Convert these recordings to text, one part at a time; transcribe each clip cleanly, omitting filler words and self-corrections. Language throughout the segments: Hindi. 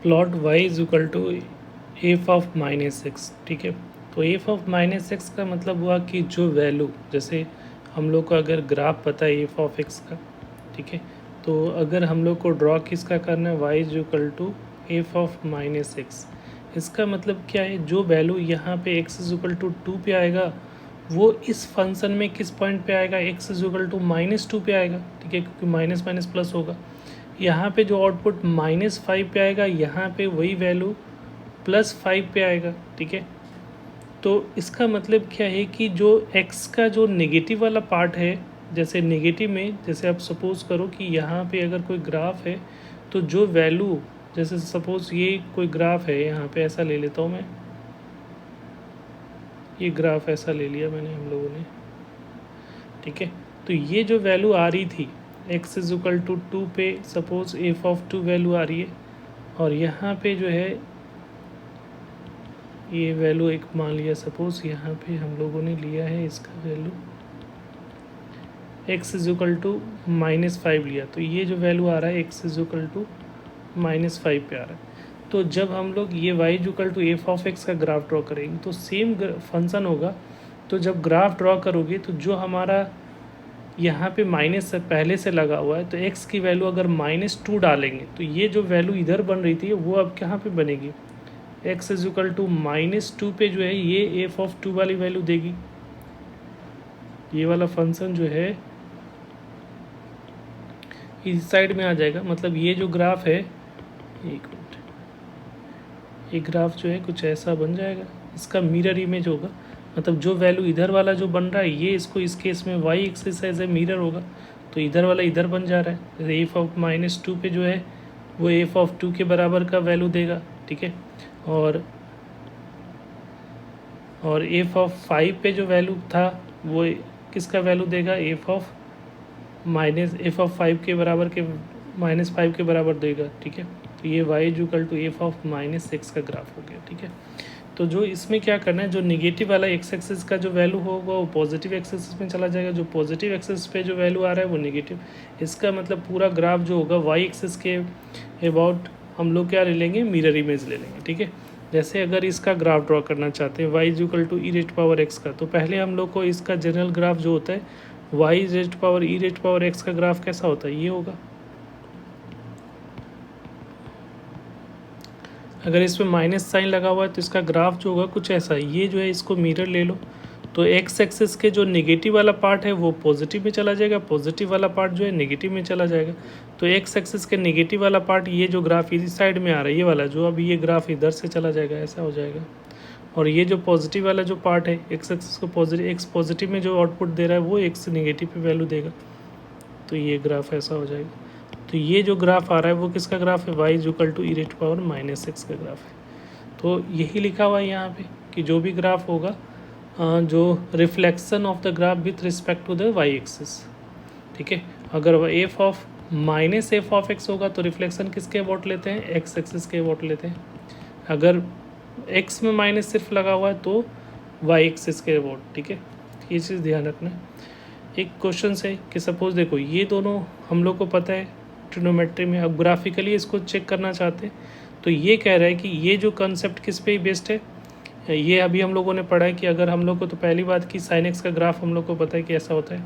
Plot y is equal to f of minus x. ठीक है, तो एफ ऑफ माइनस एक्स का मतलब हुआ कि जो वैल्यू, जैसे हम लोग को अगर ग्राफ पता है एफ ऑफ एक्स का, ठीक है, तो अगर हम लोग को ड्रॉ किसका करना है, y is equal to f of minus x. इसका मतलब क्या है, जो वैल्यू यहाँ पे x इज इक्वल टू 2 पे आएगा वो इस फंक्शन में किस पॉइंट पे आएगा, x इज इक्वल टू -2 पे आएगा। ठीक है, क्योंकि माइनस माइनस प्लस होगा। यहाँ पे जो आउटपुट -5 पे आएगा, यहाँ पे वही वैल्यू +5 पे आएगा। ठीक है, तो इसका मतलब क्या है कि जो x का जो नेगेटिव वाला पार्ट है, जैसे नेगेटिव में, जैसे आप सपोज़ करो कि यहाँ पे अगर कोई ग्राफ है तो जो वैल्यू, जैसे सपोज़ ये कोई ग्राफ है, यहाँ पे ऐसा ले लेता हूँ मैं, ये ग्राफ ऐसा ले लिया मैंने हम लोगों ने। ठीक है, तो ये जो वैल्यू आ रही थी x इज इक्वल टू 2 पे, सपोज एफ ऑफ 2 वैल्यू आ रही है, और यहाँ पे जो है ये वैल्यू एक मान लिया, सपोज यहाँ पे हम लोगों ने लिया है इसका value x is equal to -5 लिया, तो ये जो वैल्यू आ रहा है x इज इक्वल टू -5 पे आ रहा है। तो जब हम लोग ये y is equal to f of x का ग्राफ ड्रॉ करेंगे तो सेम फंक्शन होगा। तो जब ग्राफ ड्रॉ करोगे तो जो हमारा यहाँ पे माइनस से पहले से लगा हुआ है, तो x की वैल्यू अगर -2 डालेंगे तो ये जो वैल्यू इधर बन रही थी वो अब कहाँ पे बनेगी, x इज इक्वल टू -2 पे जो है ये एफ ऑफ 2 वाली वैल्यू देगी। ये वाला फंक्शन जो है इस साइड में आ जाएगा। मतलब ये जो ग्राफ है, एक मिनट, ये ग्राफ जो है कुछ ऐसा बन जाएगा, इसका मिरर इमेज होगा। मतलब जो वैल्यू इधर वाला जो बन रहा है ये इसको इस केस में y axis as a mirror होगा, तो इधर वाला इधर बन जा रहा है। जैसे एफ ऑफ -2 पे जो है वो एफ ऑफ 2 के बराबर का वैल्यू देगा। ठीक है, और एफ ऑफ 5 पे जो वैल्यू था वो किसका वैल्यू देगा, एफ ऑफ 5 के बराबर के -5 के बराबर देगा। ठीक है, तो ये y is equal to f of -6 का ग्राफ हो गया। ठीक है, तो जो इसमें क्या करना है, जो निगेटिव वाला एक्स एक्सिस का जो वैल्यू होगा वो पॉजिटिव एक्सिस में चला जाएगा, जो पॉजिटिव एक्सिस पे जो वैल्यू आ रहा है वो नेगेटिव। इसका मतलब पूरा ग्राफ जो होगा वाई एक्सिस के अबाउट हम लोग क्या ले लेंगे, मिरर इमेज ले लेंगे। ठीक है, जैसे अगर इसका ग्राफ ड्रॉ करना चाहते हैं y is equal to e raise power x का, तो पहले हम लोग को इसका जनरल ग्राफ जो होता है वाई रेट पावर ई रेट पावर एक्स का ग्राफ कैसा होता है, ये होगा। अगर इसमें माइनस साइन लगा हुआ है तो इसका ग्राफ जो होगा कुछ ऐसा है। ये जो है इसको मिरर ले लो, तो एक्स एक्सिस के जो नेगेटिव वाला पार्ट है वो पॉजिटिव में चला जाएगा, पॉजिटिव वाला पार्ट जो है नेगेटिव में चला जाएगा। तो एक्स एक्सिस के नेगेटिव वाला पार्ट, ये जो ग्राफ इस साइड में आ रहा है ये वाला, जो अभी ये ग्राफ इधर से चला जाएगा, ऐसा हो जाएगा। और ये जो पॉजिटिव वाला जो पार्ट है एक्स एक्सिस को पॉजिटिव, एक्स पॉजिटिव में जो आउटपुट दे रहा है वो एक्स नेगेटिव पे वैल्यू देगा, तो ये ग्राफ ऐसा हो जाएगा। तो ये जो ग्राफ आ रहा है वो किसका ग्राफ है, y is equal to e raise power -6 का ग्राफ है। तो यही लिखा हुआ है यहाँ पे कि जो भी ग्राफ होगा, जो reflection of the graph with respect to the y axis. ठीक है, अगर f of -f of x होगा तो रिफ्लेक्शन किसके अबाउट लेते हैं, एक्स एक्सिस के अबाउट लेते हैं। अगर x में माइनस सिर्फ लगा हुआ है तो वाई एक्सिस के अबाउट। ठीक है, ये चीज़ ध्यान रखना है। एक क्वेश्चन है कि सपोज देखो ये दोनों हम लोग को पता है ट्रिग्नोमेट्री में, अब ग्राफिकली इसको चेक करना चाहते हैं तो ये कह रहा है कि ये जो कंसेप्ट किस पे बेस्ड है, ये अभी हम लोगों ने पढ़ा है कि अगर हम लोग को, तो पहली बात कि साइन एक्स का ग्राफ हम लोग को पता है कि ऐसा होता है,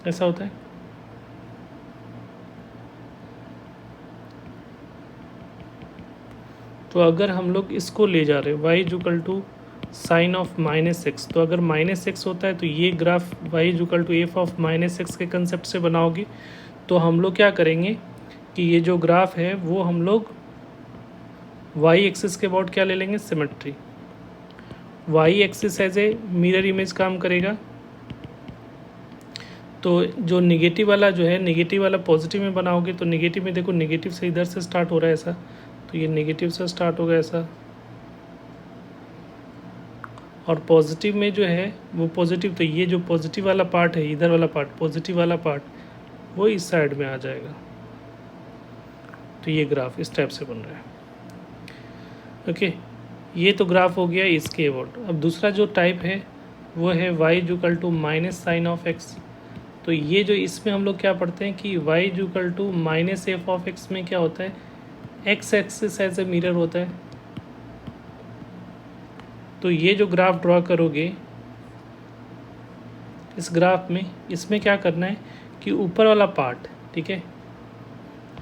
ऐसा होता है। तो अगर हम लोग इसको ले जा रहे हैं y is equal to sine of -x, तो अगर -x होता है तो ये graph y is equal to f of -x के कंसेप्ट से बनाओगे तो हम लोग क्या करेंगे कि ये जो ग्राफ है वो हम लोग y एक्सिस के अबाउट क्या ले लेंगे, symmetry. y axis as a mirror image काम करेगा, तो जो नेगेटिव वाला जो है, नेगेटिव वाला पॉजिटिव में बनाओगे तो नेगेटिव में देखो, नेगेटिव से इधर से स्टार्ट हो रहा है ऐसा, तो ये नेगेटिव से स्टार्ट होगा ऐसा, और पॉजिटिव में जो है वो पॉजिटिव, तो ये जो पॉजिटिव वाला पार्ट है, इधर वाला पार्ट, पॉजिटिव वाला पार्ट वो इस साइड में आ जाएगा। तो ये ग्राफ इस टाइप से बन रहा है। ओके, ये तो ग्राफ हो गया इसके अबाउट। अब दूसरा जो टाइप है वो है y is equal to minus sine of x. तो ये जो इसमें हम लोग क्या पढ़ते हैं कि y equal to minus f of x में क्या होता है, x axis as a mirror होता है। तो ये जो ग्राफ ड्रॉ करोगे इस ग्राफ में, इसमें क्या करना है कि ऊपर वाला पार्ट, ठीक है,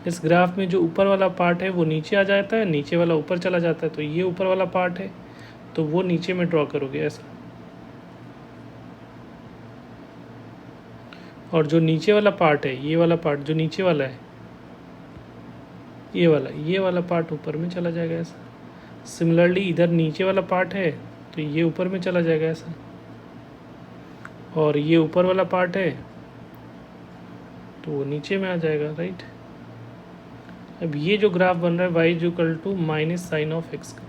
इस ग्राफ में जो ऊपर वाला पार्ट है वो नीचे आ जाता है, नीचे वाला ऊपर चला जाता है। तो ये ऊपर वाला पार्ट है तो वो नीचे में ड्रॉ करोगे ऐसा, और जो नीचे वाला पार्ट है, ये वाला पार्ट जो नीचे वाला है, ये वाला पार्ट ऊपर में चला जाएगा ऐसा। सिमिलरली इधर नीचे वाला पार्ट है तो ये ऊपर में चला जाएगा ऐसा, और ये ऊपर वाला पार्ट है तो वो नीचे में आ जाएगा, राइट। अब ये जो ग्राफ बन रहा है y equal to minus sine of x का,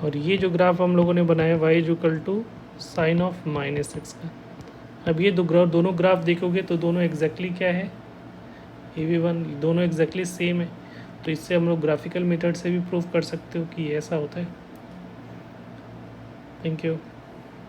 और ये जो ग्राफ हम लोगों ने बनाया y equal to sine of minus x का। अब ये दोनों ग्राफ देखोगे तो दोनों एग्जैक्टली क्या है, AV1 दोनों एग्जैक्टली सेम है। तो इससे हम लोग ग्राफिकल मेथड से भी प्रूव कर सकते हो कि ऐसा होता है। Thank you.